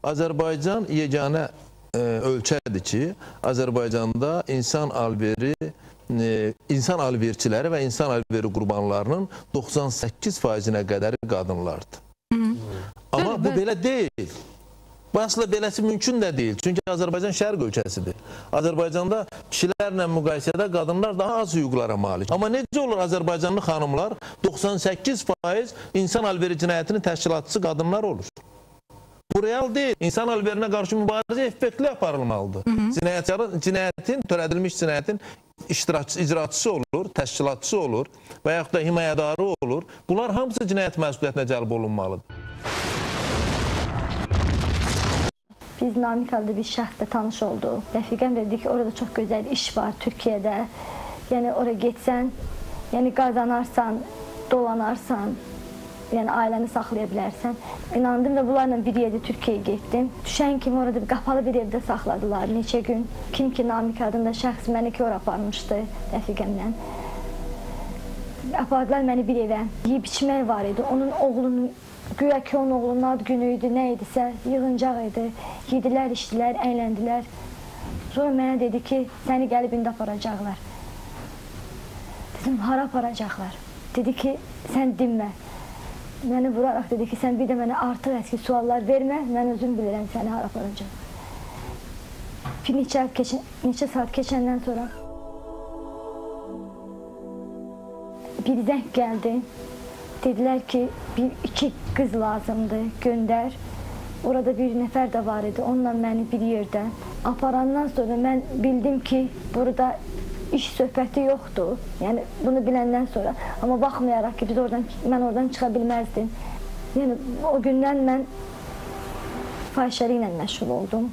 Azərbaycan yeganə ölkədir ki, Azərbaycanda insan alverçiləri və insan alveri qurbanlarının 98%-nə qədəri qadınlardır. Amma bu belə deyil. Bu aslında beləsi mümkün də deyil. Çünki Azərbaycan şərq ölkəsidir. Azərbaycanda kişilərlə müqayisədə qadınlar daha az hüquqlara malik. Amma necə olur Azərbaycanlı xanımlar 98% insan alveri cinayətinin təşkilatçısı qadınlar olur? Bu real deyil. İnsan alverinə qarşı mübarizə effektli aparılmalıdır. Cinayətin, törədilmiş cinayətin icraçısı olur, təşkilatçısı olur və yaxud da himayədarı olur. Bunlar hamısı cinayət məsuliyyətinə cəlb olunmalıdır. Biz Namik adlı bir şəxslə tanış olduq. Rəfiqəm dedi ki, orada çox gözəl iş var Türkiyədə. Yəni oraya getsən, yəni qazanarsan, dolanarsan, yəni ailəni saxlaya bilərsən. İnandım və bunlarla bir yerdə Türkiyəyə getdim. Düşən kimi orada qapalı bir evdə saxladılar neçə gün. Kim ki Namik adında şəxs məni ki ora aparmışdı rəfiqəmlə. Apardılar məni bir evə. Yeyib içmək var idi. Onun oğlunun, güya ki onun oğlunun ad günü idi, nə idisə, yığıncaq idi. Yedilər, içdilər, əyləndilər. Sonra mənə dedi ki, səni gəlib indi aparacaqlar. Dedim, hara aparacaqlar? Dedi ki, sən dinmə. Məni vuraraq dedi ki, sən bir də mənə artıq əski suallar vermə, mən özüm bilirəm səni hara aparacaq. Bir neçə saat keçəndən sonra bir zəng gəldi. Dedilər ki, iki qız lazımdır, göndər. Orada bir nəfər də var idi, onunla məni bir yerdə. Aparandan sonra mən bildim ki, burada iş söhbəti yoxdur. Yəni, bunu biləndən sonra. Amma baxmayaraq ki, mən oradan çıxa bilməzdim. Yəni, o gündən mən fahişəliklə məşğul oldum.